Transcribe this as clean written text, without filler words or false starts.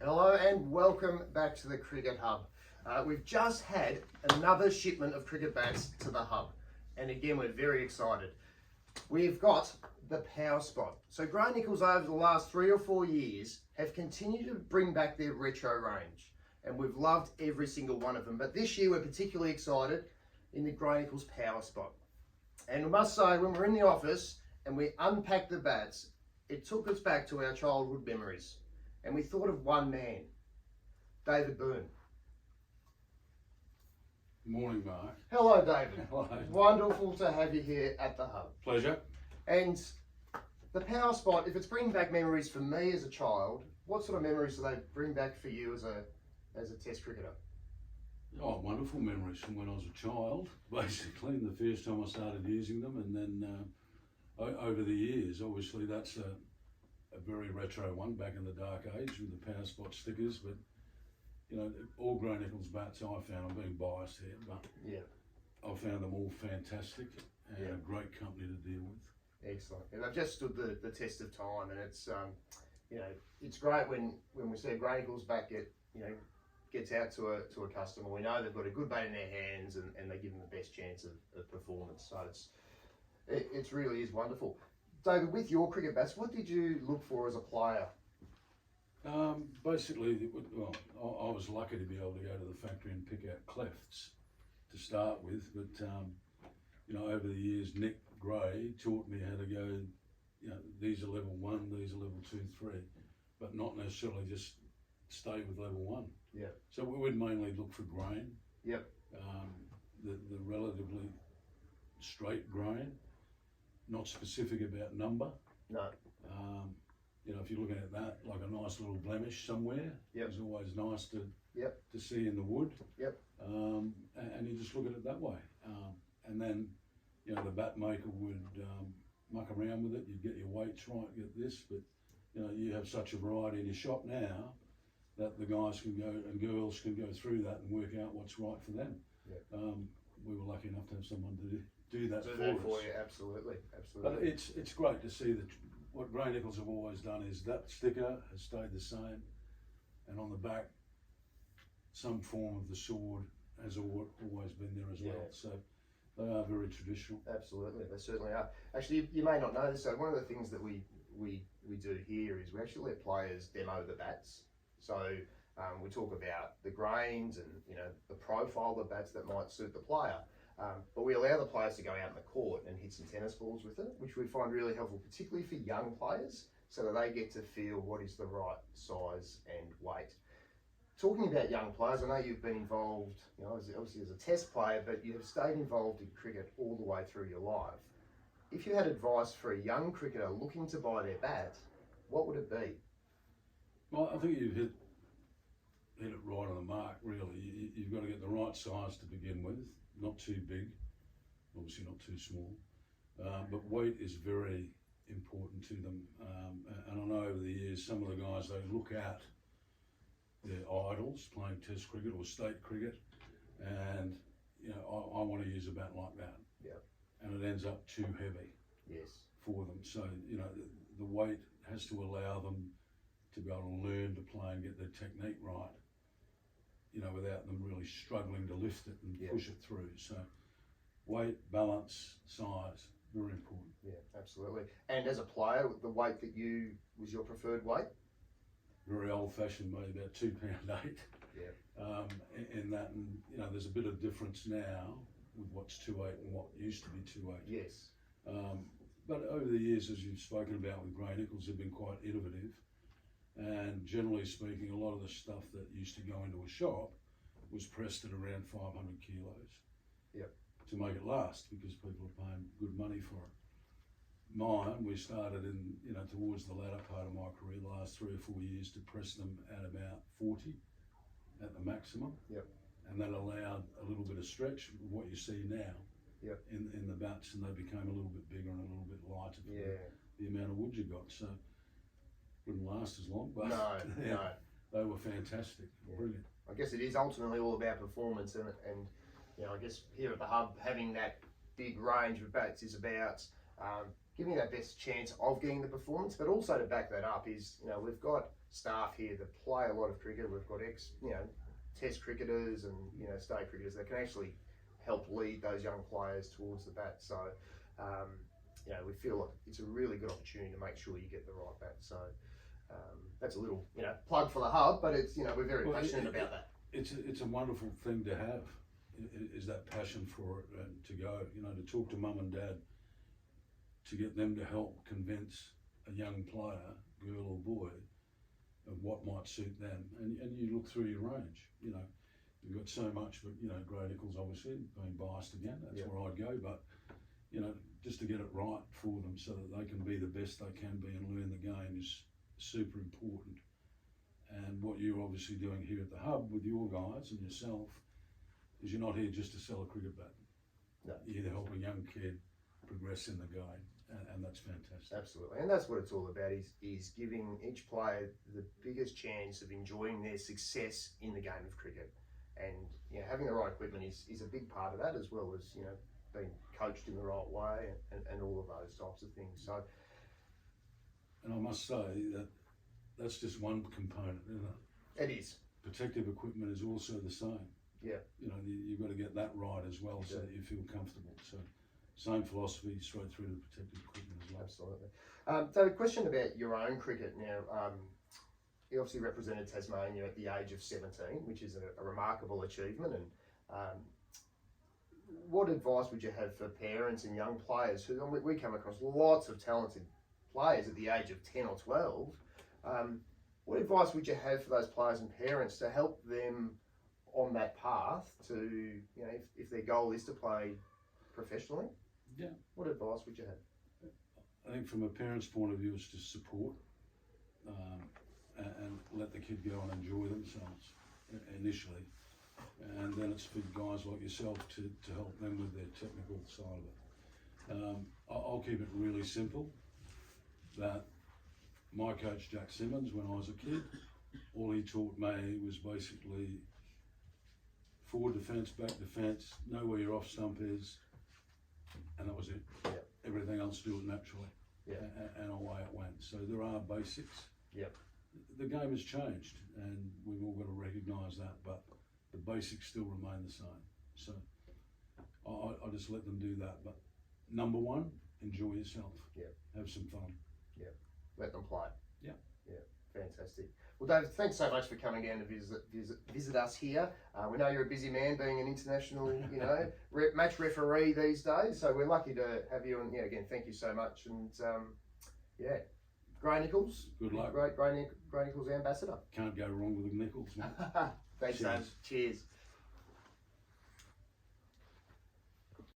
Hello and welcome back to the Cricket Hub. We've just had another shipment of cricket bats to the hub, and again we're very excited. We've got the Powerspot. So Gray Nicolls over the last 3 or 4 years have continued to bring back their retro range, and we've loved every single one of them. But this year we're particularly excited in the Gray Nicolls Powerspot. And I must say, when we're in the office and we unpacked the bats, it took us back to our childhood memories. And we thought of one man, David Boon. Morning, Mark. Hello, David. Hello. Wonderful to have you here at the hub. Pleasure. And the Powerspot, if it's bringing back memories for me as a child, what sort of memories do they bring back for you as a Test cricketer? Oh, wonderful memories from when I was a child, basically, the first time I started using them, and then over the years, obviously that's a very retro one back in the dark age with the Powerspot stickers. But you know, all Gray Nicolls bats I found, I'm being biased here, but yeah, I found them all fantastic and a great company to deal with. Excellent. And they've just stood the test of time, and it's you know, it's great when we see a Gray Nicolls bat gets out to a customer. We know they've got a good bat in their hands, and they give them the best chance of performance. So it really is wonderful. David, with your cricket bats, what did you look for as a player? Basically, well, I was lucky to be able to go to the factory and pick out clefts to start with, but you know, over the years, Nick Gray taught me how to go, you know, these are level 1, these are level 2, 3, but not necessarily just stay with level 1. Yeah. So we would mainly look for grain. Yep. The relatively straight grain, not specific about number. No. You know, if you're looking at that, like a nice little blemish somewhere, it's always nice to see in the wood. Yep. And you just look at it that way. And then, you know, the bat maker would muck around with it. You'd get your weights right, get this, but you know, you have such a variety in your shop now that the guys can go and girls can go through that and work out what's right for them. Yep. We were lucky enough to have someone to do that for you. Absolutely. But it's great to see that what Gray Nicolls have always done is that sticker has stayed the same, and on the back, some form of the sword has always been there as well. So they are very traditional. Absolutely, they certainly are. Actually, you may not know this. So one of the things that we do here is we actually let players demo the bats. So we talk about the grains and, you know, the profile of the bats that might suit the player. But we allow the players to go out in the court and hit some tennis balls with it, which we find really helpful, particularly for young players, so that they get to feel what is the right size and weight. Talking about young players, I know you've been involved, you know, obviously as a Test player, but you have stayed involved in cricket all the way through your life. If you had advice for a young cricketer looking to buy their bat, what would it be? Well, I think you've hit it right on the mark, really. You've got to get the right size to begin with, not too big, obviously not too small, but weight is very important to them. And I know over the years, some of the guys, they look at their idols playing Test cricket or state cricket, and you know, I want to use a bat like that. Yeah. And it ends up too heavy. Yes. For them. So you know, the weight has to allow them to be able to learn to play and get their technique right, you know, without them really struggling to lift it and push it through. So weight, balance, size, very important. Yeah, absolutely. And as a player, the weight that was your preferred weight? Very old-fashioned, maybe about £2.8. Yeah. In that, and you know, there's a bit of difference now with what's 2.8 and what used to be 2.8. Yes. But over the years, as you've spoken about with Gray Nicolls, they've been quite innovative. And generally speaking, a lot of the stuff that used to go into a shop was pressed at around 500 kilos. Yep. To make it last, because people are paying good money for it. Mine, we started in, you know, towards the latter part of my career, the last 3 or 4 years, to press them at about 40 at the maximum. Yep. And that allowed a little bit of stretch, what you see now. Yep. In the bats, and they became a little bit bigger and a little bit lighter for the amount of wood you got. So wouldn't last as long, but no. They were fantastic, brilliant. I guess it is ultimately all about performance, and you know, I guess here at the hub, having that big range of bats is about giving you that best chance of getting the performance, but also to back that up is, you know, we've got staff here that play a lot of cricket. We've got Test cricketers and state cricketers that can actually help lead those young players towards the bat. So we feel like it's a really good opportunity to make sure you get the right bat. So that's a little plug for the hub, but it's we're very passionate about that. It's a wonderful thing to have. Is that passion for it and to go, to talk to mum and dad, to get them to help convince a young player, girl or boy, of what might suit them, and you look through your range. You've got so much, but Gray Nicolls obviously being biased again. That's where I'd go, but just to get it right for them so that they can be the best they can be and learn the game is super important. And what you're obviously doing here at the hub with your guys and yourself is you're not here just to sell a cricket bat. No. You're here to help a young kid progress in the game, and that's fantastic. Absolutely, and that's what it's all about, is giving each player the biggest chance of enjoying their success in the game of cricket. And having the right equipment is a big part of that, as well as being coached in the right way and all of those types of things. So, and I must say that's just one component, isn't it? It is. Protective equipment is also the same. Yeah. You've got to get that right as well, so that you feel comfortable. So, same philosophy straight through to protective equipment as well. Absolutely. David, question about your own cricket now. You obviously represented Tasmania at the age of 17, which is a remarkable achievement. And what advice would you have for parents and young players who, we come across lots of talented players at the age of 10 or 12. What advice would you have for those players and parents to help them on that path to, if their goal is to play professionally? Yeah. What advice would you have? I think from a parent's point of view, it's just support and let the kid go and enjoy themselves initially. And then it's for guys like yourself to help them with their technical side of it. I'll keep it really simple. That my coach, Jack Simmons, when I was a kid, all he taught me was basically forward defence, back defence, know where your off stump is, and that was it. Yeah. Everything else, do it naturally. Yeah. And away it went. So there are basics. Yep. The game has changed, and we've all got to recognise that, but the basics still remain the same. So I just let them do that. But number one, enjoy yourself. Yeah. Have some fun. Yeah. Let them play. Yeah. Yeah. Fantastic. Well, David, thanks so much for coming down to visit us here. We know you're a busy man, being an international, match referee these days. So we're lucky to have you. And again, thank you so much. And Gray Nicolls. Good luck. Gray Nicolls ambassador. Can't go wrong with the Nicolls, mate. Thanks, Dave. Cheers.